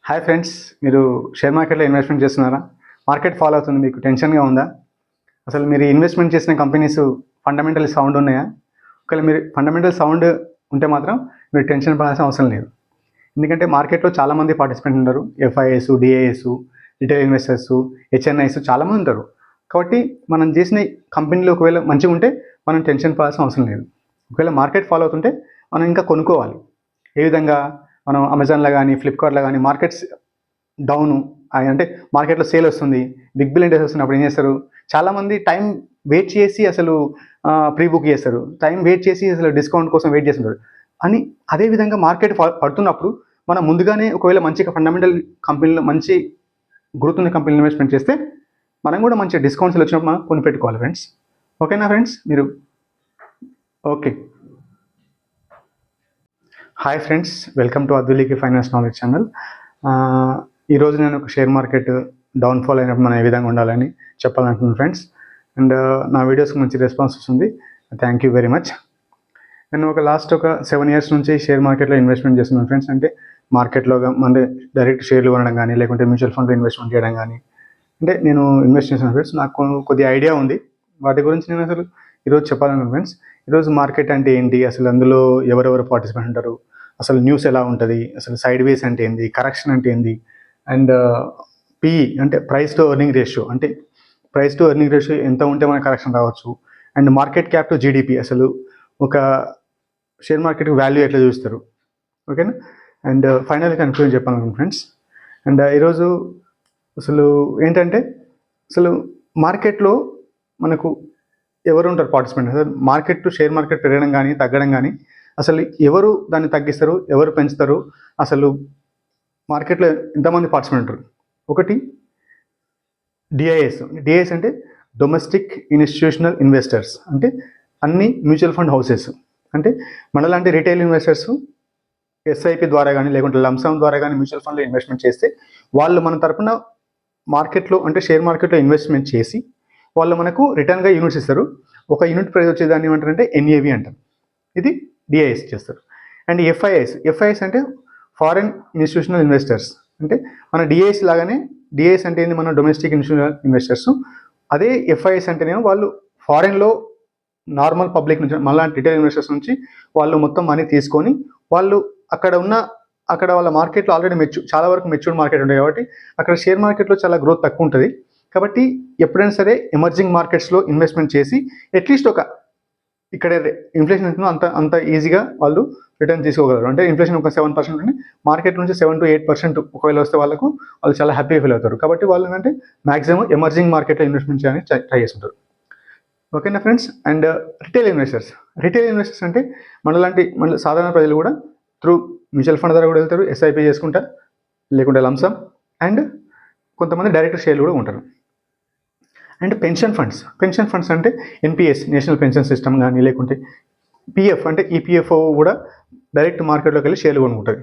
Hi friends, మీరు share మార్కెట్లో investment చేస్తున్నారా? మార్కెట్ ఫాలో అవుతుంది, మీకు టెన్షన్గా ఉందా? అసలు మీరు ఇన్వెస్ట్మెంట్ చేసిన కంపెనీస్ ఫండమెంటల్ సౌండ్ ఉన్నాయా? ఒకవేళ మీరు ఫండమెంటల్ సౌండ్ ఉంటే మాత్రం మీరు టెన్షన్ పడాల్సిన అవసరం లేదు. ఎందుకంటే మార్కెట్లో చాలామంది పార్టిసిపెంట్ ఉంటారు. FIs, DIs, retail investors, HNIs చాలామంది ఉంటారు. కాబట్టి మనం చేసిన కంపెనీలు ఒకవేళ మంచిగా ఉంటే మనం టెన్షన్ పడాల్సిన అవసరం లేదు. ఒకవేళ మార్కెట్ ఫాలో అవుతుంటే మనం ఇంకా కొనుక్కోవాలి. ఏ విధంగా? మనం అమెజాన్లో కానీ ఫ్లిప్కార్ట్లో కానీ మార్కెట్స్ డౌను అంటే మార్కెట్లో సేల్ వస్తుంది, బిగ్ బిలియన్ డేస్ వస్తున్నప్పుడు ఏం చేస్తారు? చాలామంది టైం వెయిట్ చేసి అసలు ప్రీ బుక్ చేస్తారు, టైం వెయిట్ చేసి అసలు డిస్కౌంట్ కోసం వెయిట్ చేస్తుంటారు. అని అదేవిధంగా మార్కెట్ పడుతున్నప్పుడు మనం ముందుగానే ఒకవేళ మంచిగా ఫండమెంటల్ కంపెనీలో మంచి గ్రోత్ ఉన్న కంపెనీలో ఇన్వెస్ట్మెంట్ చేస్తే మనం కూడా మంచి డిస్కౌంట్స్లో వచ్చినప్పుడు మనం కొని పెట్టుకోవాలి ఫ్రెండ్స్. ఓకేనా ఫ్రెండ్స్? మీరు okay. Hi friends, welcome to అద్దులీకి ఫైనాన్స్ నాలెడ్జ్ ఛానల్. ఈరోజు నేను ఒక షేర్ మార్కెట్ డౌన్ఫాల్ అయినప్పుడు మనం ఏ విధంగా ఉండాలని చెప్పాలనుకుంటున్నాను ఫ్రెండ్స్. అండ్ నా వీడియోస్కి మంచి రెస్పాన్స్ వస్తుంది, థ్యాంక్ యూ వెరీ మచ్. నేను లాస్ట్ 7 years నుంచి షేర్ మార్కెట్లో ఇన్వెస్ట్మెంట్ చేస్తున్నాను ఫ్రెండ్స్. అంటే మార్కెట్లో అంటే డైరెక్ట్ షేర్లు కొనడం కానీ, లేకుంటే మ్యూచువల్ ఫండ్లో ఇన్వెస్ట్మెంట్ చేయడం కానీ, అంటే నేను ఇన్వెస్ట్ చేశాను ఫ్రెండ్స్. నాకు కొద్దిగా ఐడియా ఉంది, వాటి గురించి నేను అసలు ఈరోజు చెప్పాలనుకున్నాను ఫ్రెండ్స్. ఈరోజు మార్కెట్ అంటే ఏంటి, అసలు అందులో ఎవరెవరు పార్టిసిపెంట్ ఉంటారు, అసలు న్యూస్ ఎలా ఉంటుంది, అసలు సైడ్ వేస్ అంటే ఏంది, కరెక్షన్ అంటే ఏంది, అండ్ పిఈ అంటే ప్రైస్ టు ఎర్నింగ్ రేషియో, అంటే ప్రైస్ టు ఎర్నింగ్ రేషియో ఎంత ఉంటే మనకు కరెక్షన్ రావచ్చు, and market cap to GDP, అసలు ఒక షేర్ మార్కెట్కి వాల్యూ ఎట్లా చూస్తారు. ఓకేనా? అండ్ ఫైనల్గా కన్క్లూజన్ చెప్పాలనుకుంటున్నాను ఫ్రెండ్స్. అండ్ ఈరోజు అసలు ఏంటంటే, అసలు మార్కెట్లో మనకు ఎవరు ఉంటారు పార్టిసిపెంట్? అసలు మార్కెట్ టు షేర్ మార్కెట్ పెరగడం కానీ తగ్గడం కానీ అసలు ఎవరు దాన్ని తగ్గిస్తారు, ఎవరు పెంచుతారు, అసలు మార్కెట్లో ఎంతమంది పార్టిసిపెంట్ ఉంటారు? ఒకటి డిఐఎస్. డిఐఎస్ అంటే డొమెస్టిక్ ఇన్స్టిట్యూషనల్ ఇన్వెస్టర్స్, అంటే అన్ని మ్యూచువల్ ఫండ్ హౌసెస్. అంటే మనలాంటి రిటైల్ ఇన్వెస్టర్స్ ఎస్ఐపి ద్వారా కానీ లేకుంటే లంసమ్ ద్వారా కానీ మ్యూచువల్ ఫండ్లో ఇన్వెస్ట్మెంట్ చేస్తే వాళ్ళు మన తరపున మార్కెట్లో అంటే షేర్ మార్కెట్లో ఇన్వెస్ట్మెంట్ చేసి వాళ్ళు మనకు రిటర్న్గా యూనిట్స్ ఇస్తారు. ఒక యూనిట్ ప్రైస్ వచ్చేదాన్ని ఏమంటారంటే ఎన్ఏవి అంటారు. ఇది డిఐఎస్ చేస్తారు. అండ్ ఎఫ్ఐఎస్ అంటే ఫారెన్ ఇన్స్టిట్యూషనల్ ఇన్వెస్టర్స్. అంటే మన డిఐఎస్ లాగానే, డిఐఎస్ అంటే ఏంది, మన డొమెస్టిక్ ఇన్స్టిట్యూషనల్ ఇన్వెస్టర్స్. అదే ఎఫ్ఐఎస్ అంటేనేమో వాళ్ళు ఫారెన్లో నార్మల్ పబ్లిక్ నుంచి, మళ్ళీ రిటైల్ ఇన్వెస్టర్స్ నుంచి వాళ్ళు మొత్తం మనీ తీసుకొని వాళ్ళు అక్కడ వాళ్ళ మార్కెట్లో ఆల్రెడీ చాలా వరకు మెచ్యూర్డ్ మార్కెట్ ఉంటాయి కాబట్టి అక్కడ షేర్ మార్కెట్లో చాలా గ్రోత్ తక్కువ ఉంటుంది. కాబట్టి ఎప్పుడైనా సరే ఎమర్జింగ్ మార్కెట్స్లో ఇన్వెస్ట్మెంట్ చేసి అట్లీస్ట్ ఇక్కడ ఇన్ఫ్లేషన్ అంత ఈజీగా వాళ్ళు రిటర్న్ తీసుకోగలరు. అంటే ఇన్ఫ్లేషన్ 7% ఉంటే మార్కెట్ నుంచి 7 to 8% ఒకవేళ వస్తే వాళ్ళు చాలా హ్యాపీగా ఫీల్ అవుతారు. కాబట్టి వాళ్ళు ఏంటంటే మ్యాక్సిమం ఎమర్జింగ్ మార్కెట్లో ఇన్వెస్ట్మెంట్ చేయాలని ట్రై చేస్తుంటారు. ఓకేనా ఫ్రెండ్స్? అండ్ రిటైల్ ఇన్వెస్టర్స్ అంటే మన సాధారణ ప్రజలు కూడా త్రూ మ్యూచువల్ ఫండ్ ద్వారా కూడా వెళ్తారు, ఎస్ఐపి చేసుకుంటారు, లేకుంటే లంసమ్, అండ్ కొంతమంది డైరెక్ట్ షేర్లు కూడా ఉంటారు. అండ్ పెన్షన్ ఫండ్స్ అంటే ఎన్పిఎస్, నేషనల్ పెన్షన్ సిస్టమ్ కానీ, లేకుంటే పిఎఫ్ అంటే ఈపీఎఫ్ఓ కూడా డైరెక్ట్ మార్కెట్లోకి వెళ్ళి షేర్లు కొనుక్కుంటుంది.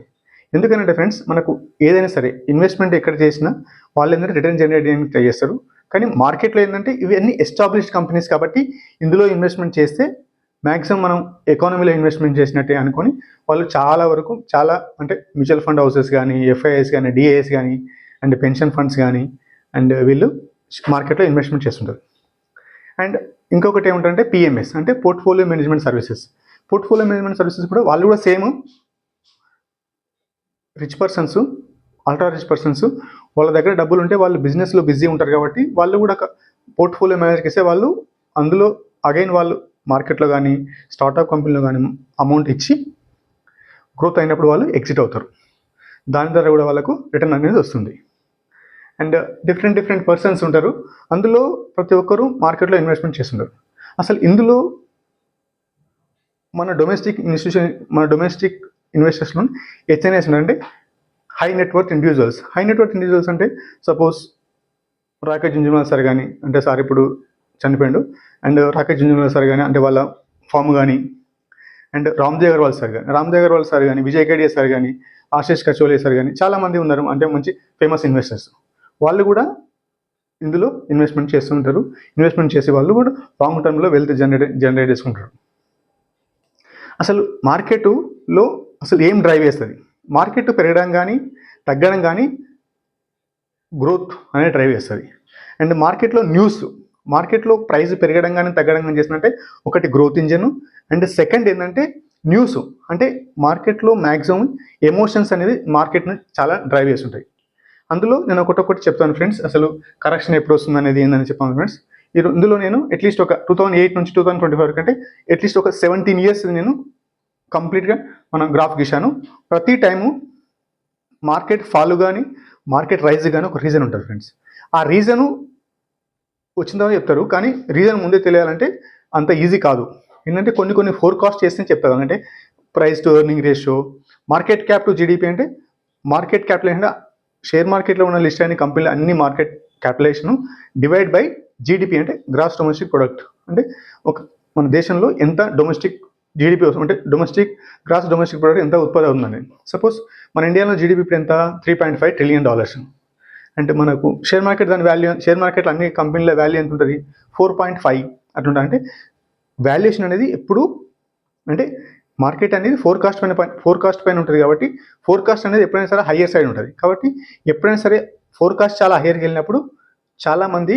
ఎందుకంటే ఫ్రెండ్స్, మనకు ఏదైనా సరే ఇన్వెస్ట్మెంట్ ఎక్కడ చేసినా వాళ్ళు ఏంటంటే రిటర్న్ జనరేట్ చేయడానికి ట్రై చేస్తారు. కానీ మార్కెట్లో ఏంటంటే ఇవి అన్ని ఎస్టాబ్లిష్డ్ కంపెనీస్ కాబట్టి ఇందులో ఇన్వెస్ట్మెంట్ చేస్తే మ్యాక్సిమం మనం ఎకానమీలో ఇన్వెస్ట్మెంట్ చేసినట్టే అనుకొని వాళ్ళు చాలా అంటే మ్యూచువల్ ఫండ్ హౌసెస్ కానీ, ఎఫ్ఐఎస్ కానీ, డిఐఎస్ కానీ, అండ్ పెన్షన్ ఫండ్స్ కానీ, అండ్ వీళ్ళు మార్కెట్లో ఇన్వెస్ట్మెంట్ చేస్తుంటారు. అండ్ ఇంకొకటి ఏమిటంటే పిఎంఎస్ అంటే పోర్ట్ఫోలియో మేనేజ్మెంట్ సర్వీసెస్. కూడా వాళ్ళు కూడా same rich persons, ultra rich persons, వాళ్ళ దగ్గర డబ్బులు ఉంటే వాళ్ళు బిజినెస్లో బిజీ ఉంటారు కాబట్టి వాళ్ళు కూడా పోర్ట్ఫోలియో మేనేజర్కి ఇస్తే వాళ్ళు అందులో అగైన్ వాళ్ళు మార్కెట్లో కానీ స్టార్టప్ కంపెనీలో కానీ అమౌంట్ ఇచ్చి గ్రోత్ అయినప్పుడు వాళ్ళు ఎగ్జిట్ అవుతారు. దాని ద్వారా కూడా వాళ్ళకు రిటర్న్ అనేది వస్తుంది. అండ్ డిఫరెంట్ పర్సన్స్ ఉంటారు, అందులో ప్రతి ఒక్కరు మార్కెట్లో ఇన్వెస్ట్మెంట్ చేస్తుంటారు. అసలు ఇందులో మన డొమెస్టిక్ ఇన్వెస్టర్స్లో హెచ్ఎన్ఐస్ అంటే హై నెట్వర్త్ ఇండివిజువల్స్ అంటే సపోజ్ రాకేష్ జుంజునవాలా సార్ కానీ, అంటే సార్ ఇప్పుడు చనిపోయాడు, అండ్ రాకేష్ జుంజునవాలా సార్ కానీ అంటే వాళ్ళ ఫామ్ కానీ, అండ్ రామ్దేవ్ అగర్వాల్ సార్ కానీ, విజయ్ కేడియా సార్ కానీ, ఆశిష్ కచోలియా సార్ కానీ చాలామంది ఉన్నారు, అంటే మంచి ఫేమస్ ఇన్వెస్టర్స్. వాళ్ళు కూడా ఇందులో ఇన్వెస్ట్మెంట్ చేస్తుంటారు. ఇన్వెస్ట్మెంట్ చేసే వాళ్ళు కూడా లాంగ్ టర్మ్లో వెల్త్ జనరేట్ చేసుకుంటారు. అసలు మార్కెట్లో అసలు ఏం డ్రైవ్ చేస్తుంది? మార్కెట్ పెరగడం కానీ తగ్గడం కానీ గ్రోత్ అనేది డ్రైవ్ చేస్తుంది. అండ్ మార్కెట్లో ప్రైస్ పెరగడం కానీ తగ్గడం కానీ చేసినట్టే ఒకటి గ్రోత్ ఇంజన్, అండ్ సెకండ్ ఏంటంటే న్యూస్. అంటే మార్కెట్లో మ్యాక్సిమం ఎమోషన్స్ అనేది మార్కెట్ని చాలా డ్రైవ్ చేస్తుంటాయి. అందులో నేను ఒకటొకటి చెప్తాను ఫ్రెండ్స్. అసలు కరెక్షన్ ఎప్పుడు వస్తుంది అనేది ఏందని చెప్పాను ఫ్రెండ్స్. ఇందులో నేను అట్లీస్ట్ ఒక 2008 నుంచి 2025 వరకు, అంటే అట్లీస్ట్ ఒక 17 years నేను కంప్లీట్గా మనం గ్రాఫ్ గీశాను. ప్రతి టైము మార్కెట్ ఫాల్ కానీ మార్కెట్ రైజ్ కానీ ఒక రీజన్ ఉంటుంది ఫ్రెండ్స్. ఆ రీజను వచ్చిన తర్వాత చెప్తారు, కానీ రీజన్ ముందే తెలియాలంటే అంత ఈజీ కాదు. ఏంటంటే కొన్ని ఫోర్కాస్ట్ చేస్తే చెప్తారు. అంటే price to earning ratio, market cap to GDP. అంటే మార్కెట్ క్యాపిటల్ షేర్ మార్కెట్లో ఉన్న లిస్ట్ అయిన కంపెనీలు అన్ని market capitalization divide by GDP, అంటే గ్రాస్ డొమెస్టిక్ ప్రొడక్ట్. అంటే మన దేశంలో ఎంత డొమెస్టిక్ జీడిపి వస్తుంది, అంటే గ్రాస్ డొమెస్టిక్ ప్రొడక్ట్ ఎంత ఉత్పత్తి అవుతుందని. సపోజ్ మన ఇండియాలో జీడిపి ఇప్పుడు ఎంత $3.5 trillion. అంటే మనకు షేర్ మార్కెట్ దాని వాల్యూ, షేర్ మార్కెట్లో అన్ని కంపెనీల వాల్యూ ఎంత ఉంటుంది, 4.5 అట్లుంటుంది. అంటే వాల్యుయేషన్ అనేది ఎప్పుడు అంటే మార్కెట్ అనేది ఫోర్కాస్ట్ పైన ఉంటుంది. కాబట్టి ఫోర్కాస్ట్ అనేది ఎప్పుడైనా సరే హయ్యర్ సైడ్ ఉంటుంది. కాబట్టి ఎప్పుడైనా సరే ఫోర్కాస్ట్ చాలా హయ్యర్కి వెళ్ళినప్పుడు చాలామంది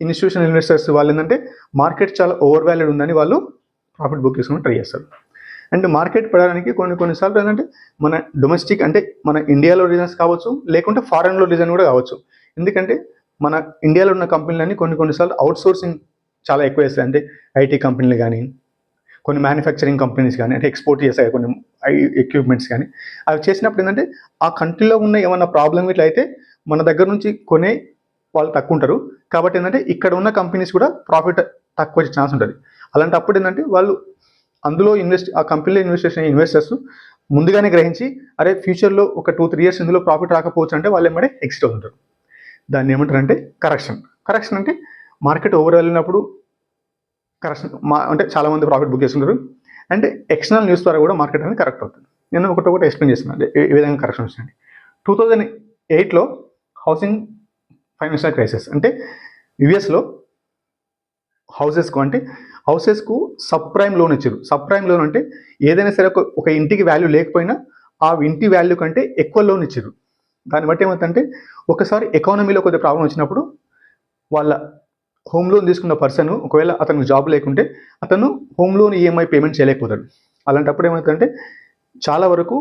ఇన్స్టిట్యూషనల్ ఇన్వెస్టర్స్ వాళ్ళు ఏంటంటే మార్కెట్ చాలా ఓవర్ వాల్యూడ్ ఉందని వాళ్ళు ప్రాఫిట్ బుక్ చేసుకుని ట్రై చేస్తారు. అండ్ మార్కెట్ పడడానికి కొన్నిసార్లు ఏంటంటే మన డొమెస్టిక్, అంటే మన ఇండియాలో రీజన్స్ కావచ్చు, లేకుంటే ఫారెన్లో రీజన్ కూడా కావచ్చు. ఎందుకంటే మన ఇండియాలో ఉన్న కంపెనీలన్నీ కొన్నిసార్లు అవుట్ సోర్సింగ్ చాలా ఎక్కువ చేస్తాయి. అంటే ఐటీ కంపెనీలు కానీ, కొన్ని మ్యానుఫ్యాక్చరింగ్ కంపెనీస్ కానీ, అంటే ఎక్స్పోర్ట్ చేస్తాయి కొన్ని ఎక్విప్మెంట్స్ కానీ. అవి చేసినప్పుడు ఏంటంటే ఆ కంట్రీలో ఉన్న ఏమన్నా ప్రాబ్లం ఇట్లా అయితే మన దగ్గర నుంచి కొనే వాళ్ళు తక్కువ ఉంటారు. కాబట్టి ఏంటంటే ఇక్కడ ఉన్న కంపెనీస్ కూడా ప్రాఫిట్ తక్కువ వచ్చే ఛాన్స్ ఉంటుంది. అలాంటప్పుడు ఏంటంటే వాళ్ళు అందులో ఆ కంపెనీలో ఇన్వెస్టర్స్ ముందుగానే గ్రహించి, అరే ఫ్యూచర్లో ఒక 2-3 years ఇందులో ప్రాఫిట్ రాకపోవచ్చు అంటే వాళ్ళు ఏమంటే ఎగ్జిట్ అవుతుంటారు. దాన్ని ఏమంటారంటే కరెక్షన్ అంటే మార్కెట్ ఓవర్ వెళ్ళినప్పుడు కరెక్షన్ అంటే చాలామంది ప్రాఫిట్ బుక్ చేస్తుంటారు. అంటే ఎక్స్టర్నల్ న్యూస్ ద్వారా కూడా మార్కెట్ అనేది కరెక్ట్ అవుతుంది. నేను ఒకటి ఎక్స్ప్లెయిన్ చేస్తున్నాను అంటే ఏ విధంగా కరెక్షన్ వస్తుంది. 2008లో హౌసింగ్ ఫైనాన్షియల్ క్రైసిస్. అంటే యుఎస్లో హౌసెస్కు సబ్ ప్రైమ్ లోన్ ఇచ్చారు. సబ్ ప్రైమ్ లోన్ అంటే ఏదైనా సరే ఒక ఇంటికి వాల్యూ లేకపోయినా ఆ ఇంటి వాల్యూ కంటే ఎక్కువ లోన్ ఇచ్చారు. దాన్ని బట్టి ఏమవుతుందంటే ఒకసారి ఎకానమీలో కొద్దిగా ప్రాబ్లం వచ్చినప్పుడు వాళ్ళ హోమ్ లోన్ తీసుకున్న పర్సన్ ఒకవేళ అతనికి జాబ్ లేకుంటే అతను హోమ్ లోన్ ఈఎంఐ పేమెంట్ చేయలేకపోతాడు. అలాంటప్పుడు ఏమవుతుందంటే చాలా వరకు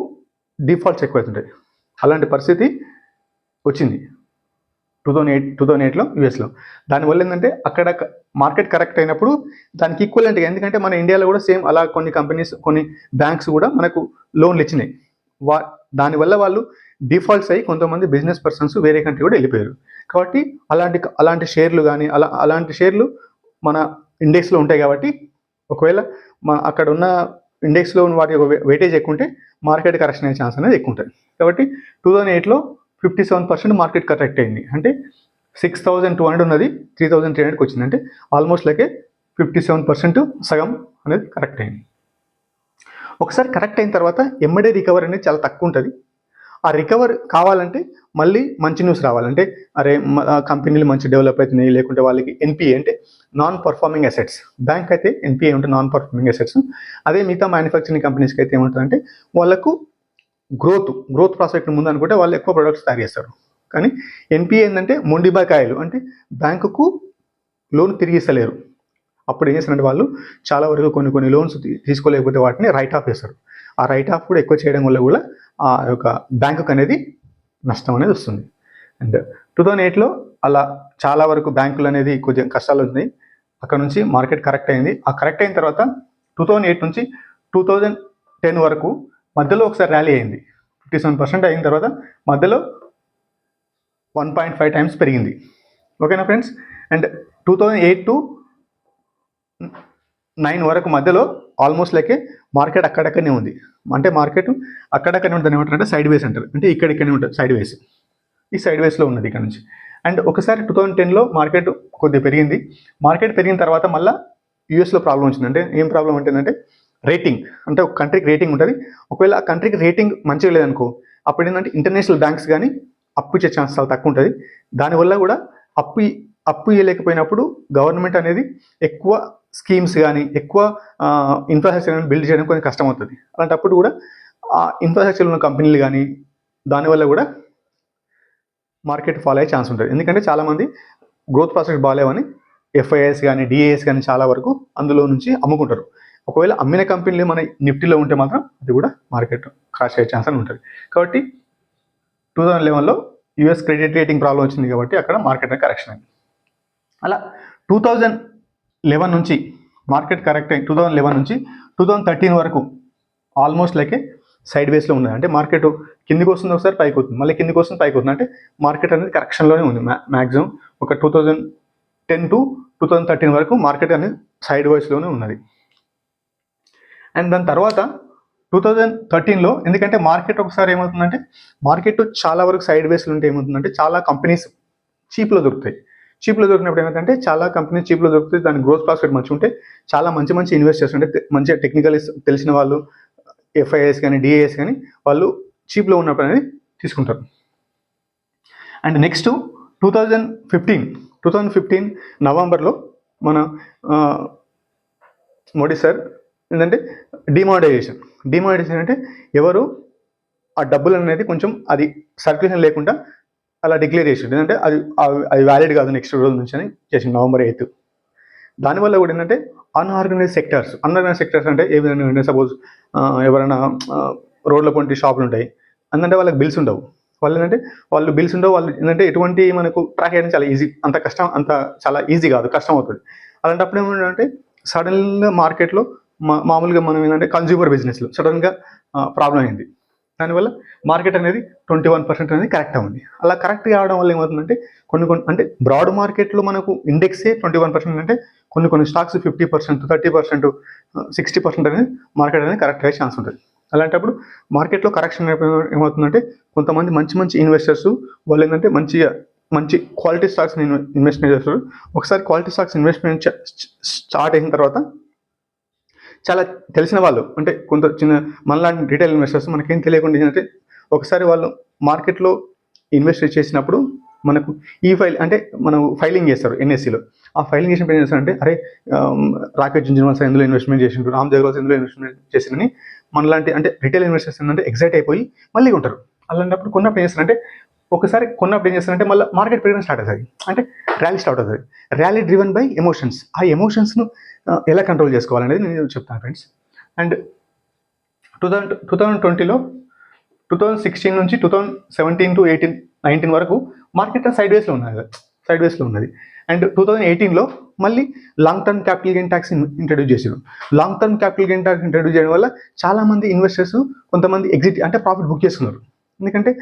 డిఫాల్ట్స్ ఎక్కువవుతుంటాయి. అలాంటి పరిస్థితి వచ్చింది 2008లో యుఎస్లో. దానివల్ల ఏంటంటే అక్కడ మార్కెట్ కరెక్ట్ అయినప్పుడు దానికి ఈక్వలెంట్గా, ఎందుకంటే మన ఇండియాలో కూడా సేమ్ అలా కొన్ని కంపెనీస్, కొన్ని బ్యాంక్స్ కూడా మనకు లోన్లు ఇచ్చినాయి. దానివల్ల వాళ్ళు డిఫాల్ట్స్ అయ్యి కొంతమంది బిజినెస్ పర్సన్స్ వేరే కంట్రీ కూడా వెళ్ళిపోయారు. కాబట్టి అలాంటి షేర్లు కానీ అలాంటి షేర్లు మన ఇండెక్స్లో ఉంటాయి. కాబట్టి ఒకవేళ అక్కడ ఉన్న ఇండెక్స్లో ఉన్న వాటి వెయిటేజ్ ఎక్కువ ఉంటే మార్కెట్ కరెక్షన్ అయ్యే ఛాన్స్ అనేది ఎక్కువ ఉంటుంది. కాబట్టి 2008లో 57% మార్కెట్ కరెక్ట్ అయింది. అంటే 6,200 ఉన్నది 3,300కి వచ్చింది. అంటే ఆల్మోస్ట్ లైక్ 57% సగం అనేది కరెక్ట్ అయింది. ఒకసారి కరెక్ట్ అయిన తర్వాత ఎమ్మడే రికవర్ అనేది చాలా తక్కువ ఉంటుంది. ఆ రికవర్ కావాలంటే మళ్ళీ మంచి న్యూస్ రావాలంటే, అరే కంపెనీలు మంచి డెవలప్ అవుతున్నాయి, లేకుంటే వాళ్ళకి ఎన్పిఏ అంటే నాన్ పర్ఫార్మింగ్ అసెట్స్, బ్యాంక్ అయితే ఎన్పిఏ ఉంటే నాన్ పర్ఫార్మింగ్ అసెట్స్. అదే మిగతా మ్యానుఫ్యాక్చరింగ్ కంపెనీస్కి అయితే ఏమంటుందంటే వాళ్ళకు గ్రోత్ ప్రాస్పెక్ట్ ముందు అనుకుంటే వాళ్ళు ఎక్కువ ప్రొడక్ట్స్ తయారు చేస్తారు. కానీ ఎన్పిఏ ఏంటంటే మొండిబాకాయలు, అంటే బ్యాంకుకు లోన్ తిరిగి ఇస్తలేరు. అప్పుడు ఏం చేస్తారంటే వాళ్ళు చాలా వరకు కొన్ని లోన్స్ తీసుకోలేకపోతే వాటిని రైట్ ఆఫ్ చేస్తారు. ఆ రైట్ ఆఫ్ కూడా ఎక్కువ చేయడం వల్ల కూడా ఆ యొక్క బ్యాంకుకు అనేది నష్టం అనేది వస్తుంది. అండ్ 2008లో అలా చాలా వరకు బ్యాంకులు అనేది కొంచెం కష్టాలు ఉన్నాయి. అక్కడ నుంచి మార్కెట్ కరెక్ట్ అయింది. ఆ కరెక్ట్ అయిన తర్వాత 2008 నుంచి 2010 వరకు మధ్యలో ఒకసారి ర్యాలీ అయింది. 57% అయిన తర్వాత మధ్యలో 1.5 times పెరిగింది. ఓకేనా ఫ్రెండ్స్. అండ్ 2008 to 2009 వరకు మధ్యలో ఆల్మోస్ట్ లైక్ మార్కెట్ అక్కడక్కడనే ఉంది. అంటే మార్కెట్ అక్కడక్కడనే ఉంటుంది. ఏమంటారంటే సైడ్ వేస్ అంటారు. అంటే ఇక్కడిక్కడనే ఉంటుంది సైడ్ వేస్. ఈ సైడ్ వేస్లో ఉన్నది ఇక్కడ నుంచి. అండ్ ఒకసారి 2010లో మార్కెట్ కొద్దిగా పెరిగింది. మార్కెట్ పెరిగిన తర్వాత మళ్ళీ యూఎస్లో ప్రాబ్లం వచ్చింది. అంటే ఏం ప్రాబ్లం ఉంటుందంటే రేటింగ్. అంటే ఒక కంట్రీకి రేటింగ్ ఉంటుంది. ఒకవేళ ఆ కంట్రీకి రేటింగ్ మంచిగా లేదనుకో అప్పుడు ఏంటంటే ఇంటర్నేషనల్ బ్యాంక్స్ కానీ అప్పు ఇచ్చే ఛాన్స్ చాలా తక్కువ ఉంటుంది. దానివల్ల కూడా అప్పు ఇవ్వలేకపోయినప్పుడు గవర్నమెంట్ అనేది ఎక్కువ స్కీమ్స్ కానీ ఎక్కువ ఇన్ఫ్రాస్ట్రక్చర్ బిల్డ్ చేయడం కొంచెం కష్టం అవుతుంది. అలాంటప్పుడు కూడా ఆ ఇన్ఫ్రాస్ట్రక్చర్ ఉన్న కంపెనీలు కానీ దానివల్ల కూడా మార్కెట్ ఫాలో అయ్యే ఛాన్స్ ఉంటుంది. ఎందుకంటే చాలామంది గ్రోత్ ప్రాస్పెక్ట్స్ బాగాలేవని ఎఫ్ఐఎస్ కానీ డిఏఎస్ కానీ చాలా వరకు అందులో నుంచి అమ్ముకుంటారు. ఒకవేళ అమ్మిన కంపెనీలు మన నిఫ్టీలో ఉంటే మాత్రం అది కూడా మార్కెట్ క్రాష్ అయ్యే ఛాన్స్ అని ఉంటుంది. కాబట్టి 2011లో యూఎస్ క్రెడిట్ రేటింగ్ ప్రాబ్లం వచ్చింది కాబట్టి అక్కడ మార్కెట్ కరెక్షన్ అయింది. అలా 2011 నుంచి మార్కెట్ కరెక్ట్ అయ్యి 2011 నుంచి 2013 వరకు ఆల్మోస్ట్ లైక్ సైడ్ వేస్లో ఉన్నది. అంటే మార్కెట్ కిందికి వస్తుంది, ఒకసారి పైకి వస్తుంది, మళ్ళీ కిందికి వస్తుంది, పైకి వస్తుంది. అంటే మార్కెట్ అనేది కరెక్షన్లోనే ఉంది. మ్యాక్సిమం ఒక 2010 to 2013 వరకు మార్కెట్ అనేది సైడ్ వైస్లోనే ఉన్నది. అండ్ దాని తర్వాత 2013లో ఎందుకంటే మార్కెట్ ఒకసారి ఏమవుతుందంటే మార్కెట్ చాలా వరకు సైడ్ వేస్లో ఉంటే ఏమవుతుందంటే చాలా కంపెనీస్ చీప్లో దొరుకుతాయి. చీప్లో దొరికినప్పుడు ఏమైందంటే చాలా కంపెనీస్ చీప్లో దొరుకుతాయి. దాని గ్రోత్ ప్రాస్పెక్ట్ మంచిగా ఉంటే చాలా మంచి ఇన్వెస్టర్స్ అంటే మంచిగా టెక్నికల్ తెలిసిన వాళ్ళు ఎఫ్ఐఎస్ కానీ డిఏఎస్ కానీ వాళ్ళు చీప్లో ఉన్నప్పుడు అనేది తీసుకుంటారు. అండ్ నెక్స్ట్ 2015 నవంబర్లో మన మోడీ సార్ ఏంటంటే డిమానిటైజేషన్ అంటే ఎవరు ఆ డబ్బులు అనేది కొంచెం అది సర్క్యులేషన్ లేకుండా అలా డిక్లేర్ చేసిండు. ఏంటంటే అది వ్యాలిడ్ కాదు నెక్స్ట్ రోజు నుంచి అని చేసిండు November 8. దానివల్ల కూడా ఏంటంటే అన్ఆర్గనైజ్ సెక్టర్స్ అంటే ఏ విధంగా సపోజ్ ఎవరైనా రోడ్ల పొంటి షాపులు ఉంటాయి అందుకంటే వాళ్ళకి బిల్స్ ఉండవు. వాళ్ళు బిల్స్ ఉండవు. వాళ్ళు ఏంటంటే ఎటువంటి మనకు ట్రాక్ చేయడం చాలా ఈజీ, చాలా ఈజీ కాదు, కష్టం అవుతుంది. అలాంటప్పుడు ఏమంటే సడన్గా మార్కెట్లో మామూలుగా మనం ఏంటంటే కన్జ్యూమర్ బిజినెస్లో సడన్గా ప్రాబ్లం అయింది. దానివల్ల మార్కెట్ అనేది 21% అనేది కరెక్ట్ అయింది. అలా కరెక్ట్ కావడం వల్ల ఏమవుతుందంటే కొన్ని అంటే బ్రాడ్ మార్కెట్లో మనకు ఇండెక్సే 21% అంటే కొన్ని స్టాక్స్ 50%, 30%, 60% అనేది మార్కెట్ అనేది కరెక్ట్ అయ్యే ఛాన్స్ ఉంటుంది. అలాంటప్పుడు మార్కెట్లో కరెక్షన్ ఏమవుతుందంటే కొంతమంది మంచి ఇన్వెస్టర్స్ వాళ్ళు ఏంటంటే మంచి క్వాలిటీ స్టాక్స్ ఇన్వెస్ట్మెంట్ చేస్తారు. ఒకసారి క్వాలిటీ స్టాక్స్ ఇన్వెస్ట్మెంట్ స్టార్ట్ అయిన తర్వాత చాలా తెలిసిన వాళ్ళు అంటే కొంత చిన్న మనలాంటి రిటైల్ ఇన్వెస్టర్స్ మనకేం తెలియకుండా ఏంటంటే ఒకసారి వాళ్ళు మార్కెట్లో ఇన్వెస్ట్ చేసినప్పుడు మనకు అంటే మనం ఫైలింగ్ చేస్తారు ఎన్ఎస్సిలో. ఆ ఫైలింగ్ చేసినప్పుడు ఏం చేస్తారంటే అరే రాకేష్ జుంజున్వాలా ఇందులో ఇన్వెస్ట్మెంట్ చేసిండ్రు, రామ్ జగల్వాల్ ఇందులో ఇన్వెస్ట్మెంట్ చేసిందని మనలాంటి అంటే రిటైల్ ఇన్వెస్టర్స్ ఏంటంటే ఎగ్జైట్ అయిపోయి మళ్ళీ ఉంటారు. అలాంటప్పుడు కొన్నప్పుడు ఏం చేస్తారంటే ఒకసారి కొన్నప్పుడు ఏం చేస్తారంటే మళ్ళీ మార్కెట్ పెరగడం స్టార్ట్ అవుతుంది. అంటే ర్యాలీ స్టార్ట్ అవుతుంది. Rally driven by emotions. ఆ ఎమోషన్స్ను ఎలా కంట్రోల్ చేసుకోవాలనేది నేను చెప్తాను ఫ్రెండ్స్. అండ్ 2020లో 2016 నుంచి 2017 to 19 వరకు మార్కెట్ సైడ్ వేస్లో ఉన్నది. అండ్ 2018లో మళ్ళీ long term capital gain tax introduce చేశారు. Long term capital gain tax introduce చేయడం వల్ల చాలామంది ఇన్వెస్టర్స్ కొంతమంది ఎగ్జిట్ అంటే ప్రాఫిట్ బుక్ చేసుకున్నారు. ఎందుకంటే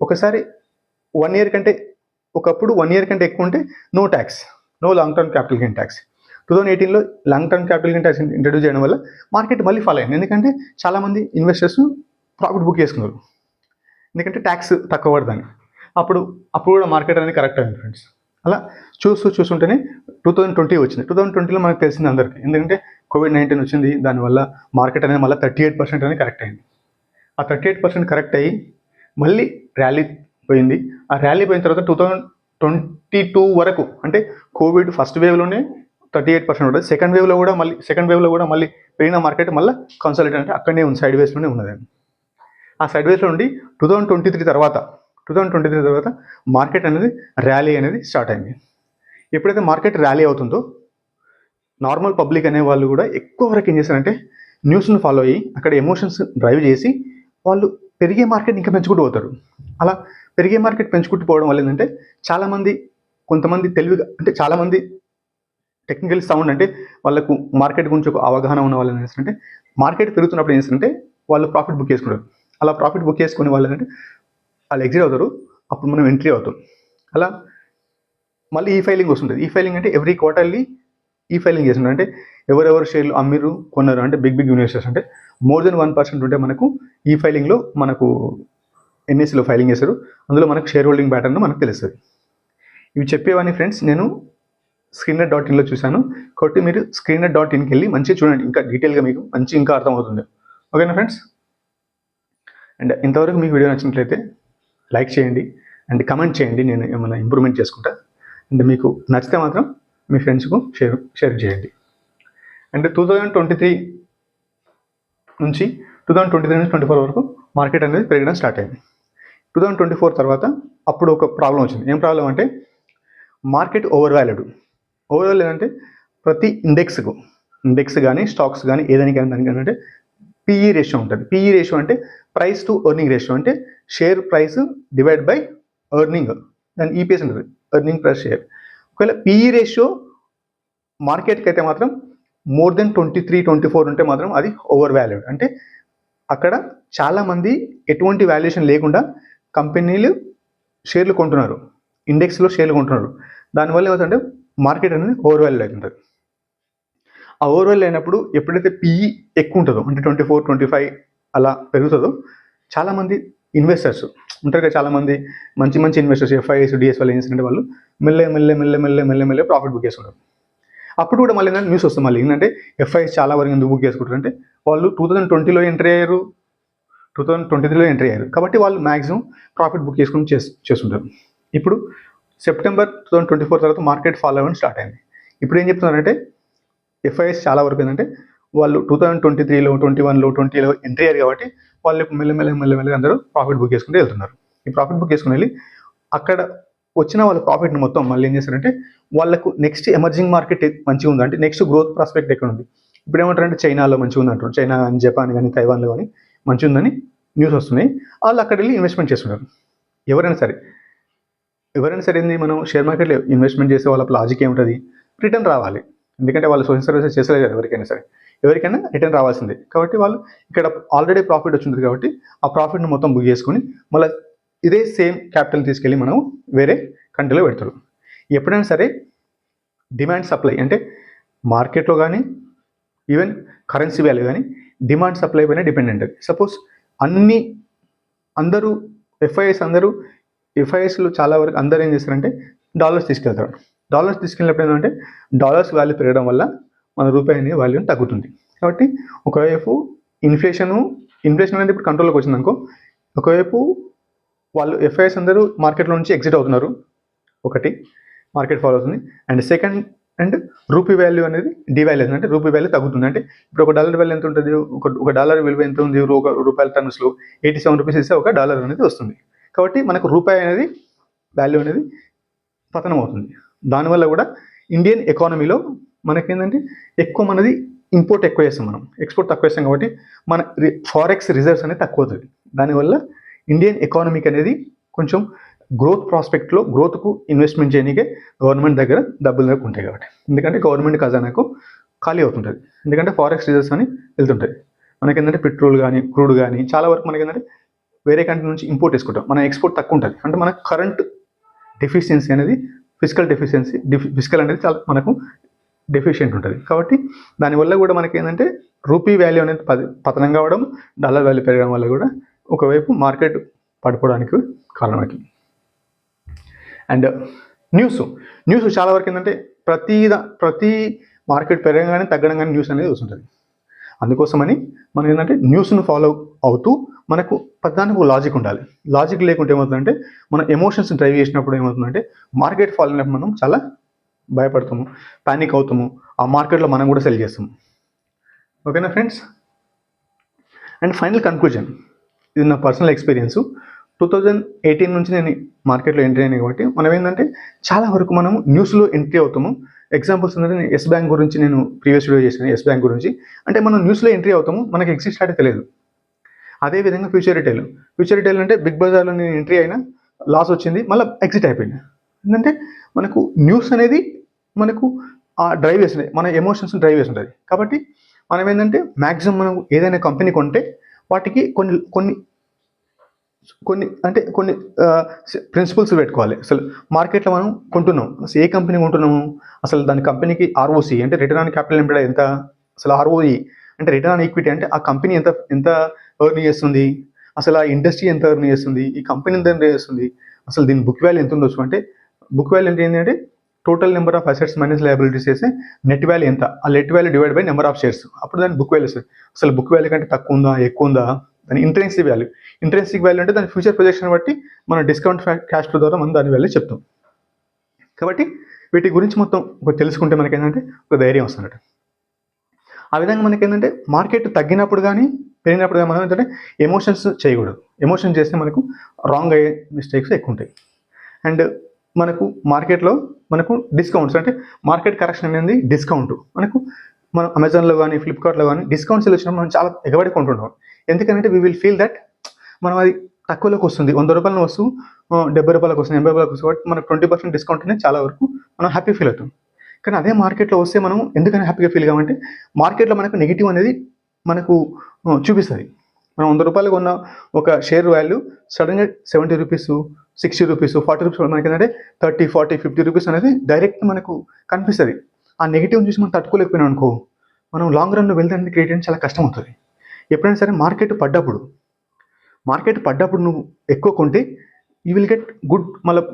ఒకసారి 1 year కంటే ఒకప్పుడు 1 year కంటే ఎక్కువ ఉంటే no long term capital gain tax. 2018లో long term capital gain tax introduce చేయడం వల్ల మార్కెట్ మళ్ళీ ఫాలో అయింది. ఎందుకంటే చాలామంది ఇన్వెస్టర్స్ ప్రాఫిట్ బుక్ చేసుకున్నారు. ఎందుకంటే ట్యాక్స్ తక్కువ పడుతుంది. అప్పుడు కూడా మార్కెట్ అనేది కరెక్ట్ అయింది ఫ్రెండ్స్. అలా చూస్తుంటేనే 2020 వచ్చింది. 2020లో మనకు తెలిసింది అందరికీ. ఎందుకంటే COVID-19 వచ్చింది. దానివల్ల మార్కెట్ అనేది మళ్ళీ 38% అనేది కరెక్ట్ అయింది. ఆ 38% కరెక్ట్ అయ్యి మళ్ళీ ర్యాలీ పోయింది. ఆ ర్యాలీ పోయిన తర్వాత 2022 వరకు అంటే కోవిడ్ ఫస్ట్ వేవ్లోనే 38% ఉంటుంది. సెకండ్ వేవ్లో కూడా మళ్ళీ పెరిగిన మార్కెట్ మళ్ళీ కన్సాలిడేట్ అంటే అక్కడనే ఉంది, సైడ్ వేస్లోనే ఉన్నది. ఆ సైడ్ వేస్లో ఉండి 2023 తర్వాత మార్కెట్ అనేది ర్యాలీ అనేది స్టార్ట్ అయింది. ఎప్పుడైతే మార్కెట్ ర్యాలీ అవుతుందో నార్మల్ పబ్లిక్ అనే వాళ్ళు కూడా ఎక్కువ వరకు ఏం చేస్తారంటే న్యూస్ను ఫాలో అయ్యి అక్కడ ఎమోషన్స్ డ్రైవ్ చేసి వాళ్ళు పెరిగే మార్కెట్ ఇంకా పెంచుకుంటూ పోతారు. అలా పెరిగే మార్కెట్ పెంచుకుంటూ పోవడం వల్ల ఏంటంటే కొంతమంది తెలివిగా అంటే చాలామంది టెక్నికల్ సౌండ్ అంటే వాళ్ళకు మార్కెట్ గురించి ఒక అవగాహన ఉన్న వాళ్ళు ఏం చేస్తారంటే మార్కెట్ పెరుగుతున్నప్పుడు ఏం చేస్తారంటే వాళ్ళు ప్రాఫిట్ బుక్ చేసుకుంటారు. అలా ప్రాఫిట్ బుక్ చేసుకునే వాళ్ళు ఏంటంటే వాళ్ళు ఎగ్జిట్ అవుతారు. అప్పుడు మనం ఎంట్రీ అవుతాం. అలా మళ్ళీ ఈ ఫైలింగ్ వస్తుంటుంది. ఈ ఫైలింగ్ అంటే ఎవ్రీ క్వార్టర్లీ ఈ ఫైలింగ్ చేస్తుంటారు. అంటే ఎవరెవరు షేర్లు అమ్మిరు కొన్నారు అంటే బిగ్ ఇన్వెస్టర్స్ అంటే మోర్ దెన్ 1% ఉంటే మనకు ఈ ఫైలింగ్లో మనకు ఎన్ఎస్సిలో ఫైలింగ్ చేస్తారు. అందులో మనకు షేర్ హోల్డింగ్ ప్యాటర్న్ మనకు తెలుస్తుంది. ఇవి చెప్పేవని ఫ్రెండ్స్ నేను screener.inలో చూశాను. కాబట్టి మీరు screener.inకి వెళ్ళి మంచిగా చూడండి, ఇంకా డీటెయిల్గా మీకు ఇంకా అర్థమవుతుంది. ఓకేనా ఫ్రెండ్స్? అండ్ ఇంతవరకు మీకు వీడియో నచ్చినట్లయితే లైక్ చేయండి అండ్ కమెంట్ చేయండి, నేను ఏమైనా ఇంప్రూవ్మెంట్ చేసుకుంటా. అండ్ మీకు నచ్చితే మాత్రం మీ ఫ్రెండ్స్కు షేర్ చేయండి. అండ్ 2023 నుంచి 2024 వరకు మార్కెట్ అనేది పెరగడం స్టార్ట్ అయింది. 2024 తర్వాత అప్పుడు ఒక ప్రాబ్లం వచ్చింది. ఏం ప్రాబ్లం అంటే మార్కెట్ ఓవర్ వాల్యూడ్ అంటే ప్రతి ఇండెక్స్ కానీ స్టాక్స్ కానీ ఏదానికైనా దానికంటే పిఈ రేషియో ఉంటుంది. పిఈ రేషియో అంటే ప్రైస్ టు ఎర్నింగ్ రేషియో, అంటే share price divide by earning, దాని ఈపీఎస్ ఉంటుంది, ఎర్నింగ్ ప్లస్ షేర్. ఒకవేళ పిఈ రేషియో మార్కెట్కి అయితే మాత్రం మోర్ దెన్ 23-24 ఉంటే మాత్రం అది ఓవర్ వాల్యూడ్, అంటే అక్కడ చాలామంది ఎటువంటి వాల్యుయేషన్ లేకుండా కంపెనీలు షేర్లు కొంటున్నారు, ఇండెక్స్లో షేర్లు కొంటున్నారు. దానివల్ల ఏమవుతుందంటే మార్కెట్ అనేది ఓవర్ వాల్యూడ్ అవుతుంటుంది. ఆ ఓవర్ వాల్యూ అయినప్పుడు ఎప్పుడైతే పిఈ ఎక్కువ ఉంటుందో, అంటే 24-25 అలా పెరుగుతుందో, చాలామంది ఇన్వెస్టర్స్ ఉంటారు కదా, చాలామంది మంచి ఇన్వెస్టర్స్ ఎఫ్ఐఎస్ డిఎస్ వాళ్ళు ఏం చేస్తుంటే వాళ్ళు మెల్లె ప్రాఫిట్ బుక్ చేసుకుంటారు. అప్పుడు కూడా మళ్ళీ ఏంటంటే న్యూస్ వస్తుంది, మళ్ళీ ఏంటంటే ఎఫ్ఐఎస్ చాలా వరకు ఎందుకు బుక్ చేసుకుంటారు అంటే వాళ్ళు 2020లో ఎంట్రీ అయ్యారు, 2023లో ఎంట్రీ అయ్యారు, కాబట్టి వాళ్ళు మ్యాక్సిమం ప్రాఫిట్ బుక్ చేసుకుని చేస్తుంటారు. ఇప్పుడు సెప్టెంబర్ 2024 తర్వాత మార్కెట్ ఫాలో అవ్వడం స్టార్ట్ అయింది. ఇప్పుడు ఏం చెప్తున్నారంటే ఎఫ్ఐఎస్ చాలా వరకు ఏంటంటే వాళ్ళు 2023లో 21లో 20లో ఎంట్రీ అయ్యారు కాబట్టి వాళ్ళు మెల్లమెల్లగా అందరూ ప్రాఫిట్ బుక్ చేసుకుంటూ వెళ్తున్నారు. ఈ ప్రాఫిట్ బుక్ చేసుకుని వెళ్ళి అక్కడ వచ్చిన వాళ్ళ ప్రాఫిట్ని మొత్తం మళ్ళీ ఏం చేస్తారంటే వాళ్ళకు నెక్స్ట్ ఎమర్జింగ్ మార్కెట్ మంచిగా ఉంది, అంటే నెక్స్ట్ గ్రోత్ ప్రాస్పెక్ట్ ఎక్కడ ఉంది, ఇప్పుడు ఏమంటారంటే చైనాలో మంచిగా ఉంది అంటారు, చైనా కానీ జపాన్ కానీ తైవాన్లో కానీ మంచిగా ఉందని న్యూస్ వస్తున్నాయి. వాళ్ళు అక్కడ వెళ్ళి ఇన్వెస్ట్మెంట్ చేస్తున్నారు. ఎవరైనా సరే ఏంది, మనం షేర్ మార్కెట్లో ఇన్వెస్ట్మెంట్ చేసే వాళ్ళ లాజిక్ ఏముంటుంది, రిటర్న్ రావాలి. ఎందుకంటే వాళ్ళు సోషల్ సర్వీసెస్ చేసలేదు కదా, ఎవరికైనా రిటర్న్ రావాల్సిందే. కాబట్టి వాళ్ళు ఇక్కడ ఆల్రెడీ ప్రాఫిట్ వచ్చింది కాబట్టి ఆ ప్రాఫిట్ని మొత్తం బుక్ చేసుకుని మళ్ళీ ఇదే సేమ్ క్యాపిటల్ తీసుకెళ్ళి మనం వేరే కంట్రీలో పెడతారు. ఎప్పుడైనా సరే డిమాండ్ సప్లై, అంటే మార్కెట్లో కానీ ఈవెన్ కరెన్సీ వాల్యూ కానీ డిమాండ్ సప్లై పైన డిపెండ్ ఉంటుంది. సపోజ్ అందరూ ఎఫ్ఐఎస్లు చాలా వరకు అందరూ ఏం చేస్తారంటే డాలర్స్ తీసుకెళ్తారు. డాలర్స్ తీసుకెళ్ళినప్పుడు ఏంటంటే డాలర్స్ వాల్యూ పెరగడం వల్ల మన రూపాయి వాల్యూని తగ్గుతుంది. కాబట్టి ఒకవైపు ఇన్ఫ్లేషన్ అనేది ఇప్పుడు కంట్రోల్లోకి వచ్చింది అనుకో, ఒకవైపు వాళ్ళు ఎఫ్ఐఎస్ అందరూ మార్కెట్లో నుంచి ఎగ్జిట్ అవుతున్నారు, ఒకటి మార్కెట్ ఫాలో అవుతుంది. అండ్ సెకండ్ రూపీ వాల్యూ అనేది డివాల్యూ అవుతుంది, అంటే రూపీ వాల్యూ తగ్గుతుంది. అంటే ఇప్పుడు ఒక డాలర్ వాల్యూ ఎంత ఉంటుంది, ఒక డాలర్ విలువ ఎంత ఉంది, రూపాయల టర్మ్స్లో 87 రూపీస్ ఇస్తే ఒక డాలర్ అనేది వస్తుంది. కాబట్టి మనకు రూపాయి అనేది వాల్యూ అనేది పతనం అవుతుంది. దానివల్ల కూడా ఇండియన్ ఎకానమీలో మనకేంటంటే ఎక్కువ మనది ఇంపోర్ట్ ఎక్కువ చేస్తాం, మనం ఎక్స్పోర్ట్ తక్కువ చేస్తాం. కాబట్టి మన ఫారెక్స్ రిజర్వ్స్ అనేది తక్కువ అవుతుంది. దానివల్ల ఇండియన్ ఎకానమీకి అనేది కొంచెం గ్రోత్ ప్రాస్పెక్ట్లో గ్రోత్కు ఇన్వెస్ట్మెంట్ చేయడానికే గవర్నమెంట్ దగ్గర డబ్బులు ఉంటాయి. కాబట్టి ఎందుకంటే గవర్నమెంట్ ఖజానాకు ఖాళీ అవుతుంటుంది, ఎందుకంటే ఫారెక్స్ రిజర్వ్స్ అని వెళ్తుంటాయి. మనకేంటంటే పెట్రోల్ కానీ క్రూడ్ కానీ చాలా వరకు మనకేంటంటే వేరే కంట్రీ నుంచి ఇంపోర్ట్ చేసుకుంటాం, మన ఎక్స్పోర్ట్ తక్కువ ఉంటుంది. అంటే మన కరెంట్ డెఫిషియన్సీ అనేది ఫిజికల్ అనేది చాలా మనకు డెఫిషియెంట్ ఉంటుంది. కాబట్టి దానివల్ల కూడా మనకి ఏంటంటే రూపీ వాల్యూ అనేది పతనం కావడం, డాలర్ వాల్యూ పెరగడం వల్ల కూడా ఒకవైపు మార్కెట్ పడిపోవడానికి కారణమవుతుంది. అండ్ న్యూస్ చాలా వరకు ఏంటంటే ప్రతి మార్కెట్ పెరగగానే తగ్గడం కానీ న్యూస్ అనేది వస్తుంటుంది. అందుకోసమని మనం ఏంటంటే న్యూస్ను ఫాలో అవుతూ మనకు ప్రధానికి లాజిక్ ఉండాలి. లాజిక్ లేకుంటే ఏమవుతుందంటే మన ఎమోషన్స్ డ్రైవ్ చేసినప్పుడు ఏమవుతుందంటే మార్కెట్ ఫాల్ అయినప్పుడు మనం చాలా భయపడతాము, పానిక్ అవుతాము, ఆ మార్కెట్లో మనం కూడా సెల్ చేస్తాము. ఓకేనా ఫ్రెండ్స్? అండ్ ఫైనల్ కన్క్లూజన్, ఇది నా పర్సనల్ ఎక్స్పీరియన్స్. 2018 నుంచి నేను మార్కెట్లో ఎంట్రీ అయినాయి కాబట్టి మనం ఏంటంటే చాలా వరకు మనం న్యూస్లో ఎంట్రీ అవుతాము. ఎగ్జాంపుల్స్ ఏంటంటే నేను ఎస్ బ్యాంక్ గురించి నేను ప్రీవియస్ వీడియో చేశాను. ఎస్ బ్యాంక్ గురించి అంటే మనం న్యూస్లో ఎంట్రీ అవుతాము, మనకి ఎగ్జిట్ స్టార్ట్ తెలియదు. అదేవిధంగా ఫ్యూచర్ రిటైల్ అంటే బిగ్ బజార్లో నేను ఎంట్రీ అయినా లాస్ వచ్చింది, మళ్ళీ ఎగ్జిట్ అయిపోయింది. ఎందుకంటే మనకు న్యూస్ అనేది మనకు డ్రైవ్ చేస్తుంది, మన ఎమోషన్స్ డ్రైవ్ చేస్తుంటుంది. కాబట్టి మనం ఏంటంటే మ్యాక్సిమం మనం ఏదైనా కంపెనీ కొంటే వాటికి కొన్ని ప్రిన్సిపల్స్ పెట్టుకోవాలి. అసలు మార్కెట్లో మనం కొంటున్నాం, అసలు ఏ కంపెనీ కొంటున్నాము, అసలు దాని కంపెనీకి ఆర్ఓసి అంటే రిటర్న్ ఆన్ క్యాపిటల్ ఎంప్లాయిడ్ ఎంత, అసలు ఆర్ఓఈ అంటే రిటర్న్ ఆన్ ఈక్విటీ అంటే ఆ కంపెనీ ఎంత ఎర్న్ చేస్తుంది, అసలు ఆ ఇండస్ట్రీ ఎంత ఎర్న్ చేస్తుంది, ఈ కంపెనీ ఎంత ఎర్న్ చేస్తుంది, అసలు దీని బుక్ వాల్యూ ఎంత ఉండొచ్చు. అంటే బుక్ వాల్యూ అంటే ఏంటంటే total number of assets minus liabilities చేస్తే నెట్ వాల్యూ ఎంత, ఆ net value divide by number of shares, అప్పుడు దాని బుక్ వాల్యూ వస్తుంది. అసలు బుక్ వాల్యూ కంటే తక్కువ ఉందా ఎక్కువ ఉందా, దాని ఇంట్రెన్సిక్ వాల్యూ అంటే దాని ఫ్యూచర్ ప్రొజెక్షన్ బట్టి మన డిస్కౌంట్ క్యాష్ ఫ్లో ద్వారా మనం దాని వాల్యూ చెప్తాం. కాబట్టి వీటి గురించి మొత్తం తెలుసుకుంటే మనకేంటంటే ఒక ధైర్యం వస్తున్నట్టు. ఆ విధంగా మనకేంటంటే మార్కెట్ తగ్గినప్పుడు కానీ పెరిగినప్పుడు మనం ఏంటంటే ఎమోషన్స్ చేయకూడదు. ఎమోషన్ చేస్తే మనకు రాంగ్ అయ్యే మిస్టేక్స్ ఎక్కువ ఉంటాయి. అండ్ మనకు మార్కెట్లో మనకు డిస్కౌంట్స్ అంటే మార్కెట్ కరెక్షన్ అనేది డిస్కౌంట్. మనం అమెజాన్లో కానీ ఫ్లిప్కార్ట్లో కానీ డిస్కౌంట్స్ వచ్చినప్పుడు మనం చాలా ఎగబడి కొంటుంటాం. ఎందుకంటే వీ విల్ ఫీల్ దట్ మనం అది తక్కువలోకి వస్తుంది. 100 రూపాయల వస్తువు 70 రూపాయలకు వస్తుంది, 80 రూపాయలకు వస్తుంది. కాబట్టి మనకు 20% డిస్కౌంట్ అనేది చాలా వరకు మనం హ్యాపీ ఫీల్ అవుతాం. కానీ అదే మార్కెట్లో వస్తే మనం ఎందుకని హ్యాపీగా ఫీల్ కావాలంటే మార్కెట్లో మనకు నెగిటివ్ అనేది మనకు చూపిస్తుంది. మనం 100 రూపాయలు కొన్న ఒక షేర్ వాల్యూ సడన్గా 70 రూపీస్, 60 రూపీస్, 40 రూపీస్ మనకి ఏంటంటే 30, 40, 50 రూపీస్ అనేది డైరెక్ట్ మనకు కనిపిస్తుంది. ఆ నెగిటివ్ చూసి మనం తట్టుకోలేకపోయినాం అనుకో, మనం లాంగ్ రన్లో వెళ్తే క్రియేట్ చేయడం చాలా కష్టం అవుతుంది. ఎప్పుడైనా సరే మార్కెట్ పడ్డప్పుడు నువ్వు ఎక్కువ కొంటే యూ విల్ గెట్ గుడ్.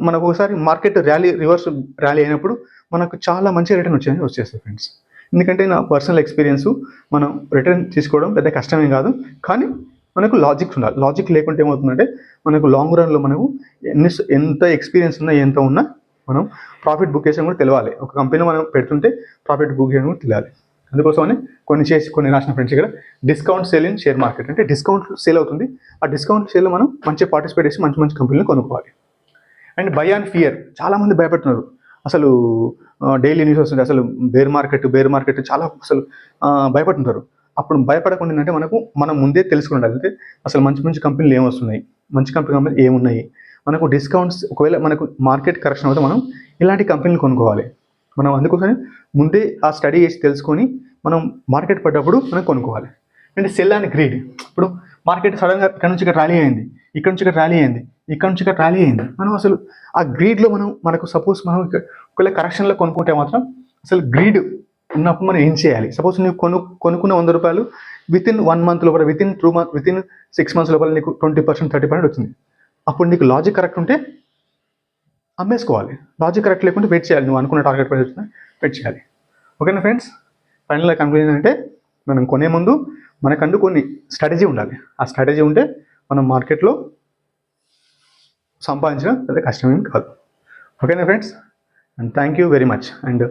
మనకు ఒకసారి మార్కెట్ రివర్స్ ర్యాలీ అయినప్పుడు మనకు చాలా మంచి రిటర్న్ వచ్చేస్తుంది ఫ్రెండ్స్. ఎందుకంటే నా పర్సనల్ ఎక్స్పీరియన్స్, మనం రిటర్న్ తీసుకోవడం పెద్ద కష్టమేం కాదు, కానీ మనకు లాజిక్ ఉండాలి. లాజిక్ లేకుంటే ఏమవుతుందంటే మనకు లాంగ్ రన్లో మనకు ఎంత ఎక్స్పీరియన్స్ ఉన్నా ఎంత ఉన్నా మనం ప్రాఫిట్ బుక్ చేసాం కూడా తెలియాలి. ఒక కంపెనీలో మనం పెడుతుంటే ప్రాఫిట్ బుక్ చేయడం కూడా తెలియాలి. అందుకోసమని కొన్ని రాసిన ఫ్రెండ్స్ ఇక్కడ discount sale in share market అంటే డిస్కౌంట్ సేల్ అవుతుంది. ఆ డిస్కౌంట్ సేల్లో మనం మంచిగా పార్టిసిపేట్ చేసి మంచి మంచి కంపెనీలు కొనుక్కోవాలి. అండ్ బై ఆన్ ఫియర్, చాలామంది భయపడుతున్నారు. అసలు డైలీ న్యూస్ వస్తుంది, అసలు బేర్ మార్కెట్ చాలా అసలు భయపడుతుంటారు. అప్పుడు భయపడకుండా ఏంటంటే మనం ముందే తెలుసుకుని ఉండాలి. అంటే అసలు మంచి మంచి కంపెనీలు ఏమొస్తున్నాయి, మంచి కంపెనీలు ఏమున్నాయి, మనకు డిస్కౌంట్స్ ఒకవేళ మనకు మార్కెట్ కరెక్షన్ అవుతే మనం ఇలాంటి కంపెనీలు కొనుక్కోవాలి. మనం అందుకోసమే ముందే ఆ స్టడీ చేసి తెలుసుకొని మనం మార్కెట్ పడ్డప్పుడు మనం కొనుక్కోవాలి. అండ్ సెల్ అండ్ గ్రీడ్, ఇప్పుడు మార్కెట్ సడన్గా ఇక్కడ నుంచి ఇక్కడ ర్యాలీ అయింది, ఇక్కడ నుంచి ఇక్కడ ర్యాలీ అయింది, మనం అసలు ఆ గ్రీడ్లో మనకు సపోజ్ మనం ఒకవేళ కరెక్షన్లో కొనుక్కుంటే మాత్రం అసలు గ్రీడ్ ఉన్నప్పుడు మనం ఏం చేయాలి? సపోజ్ నువ్వు కొనుక్కున్న 100 రూపాయలు వితిన్ 1 మంత్ లోపల, వితిన్ 6 మంత్స్ లోపల నీకు 20%, 30% వచ్చింది. అప్పుడు నీకు లాజిక్ కరెక్ట్ ఉంటే అమ్మేసుకోవాలి. లాజిక్ కరెక్ట్ లేకుంటే వెయిట్ చేయాలి. నువ్వు అనుకున్న టార్గెట్ ప్రైస్ వచ్చినా వెయిట్ చేయాలి. ఓకేనా ఫ్రెండ్స్? ఫైనల్గా కన్క్లూజన్ అంటే మనం కొనే ముందు మనకంటూ కొన్ని స్ట్రాటజీ ఉండాలి. ఆ స్ట్రాటజీ ఉంటే మనం మార్కెట్లో సంపాదించడం పెద్ద కష్టమేం కాదు. ఓకేనా friends? And thank you very much. And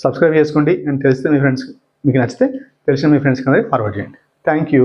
subscribe చేసుకోండి. అండ్ తెలిస్తే మీ ఫ్రెండ్స్, మీకు నచ్చితే తెలిసిన మీ ఫ్రెండ్స్కి అనేది ఫార్వర్డ్ చేయండి. Thank you.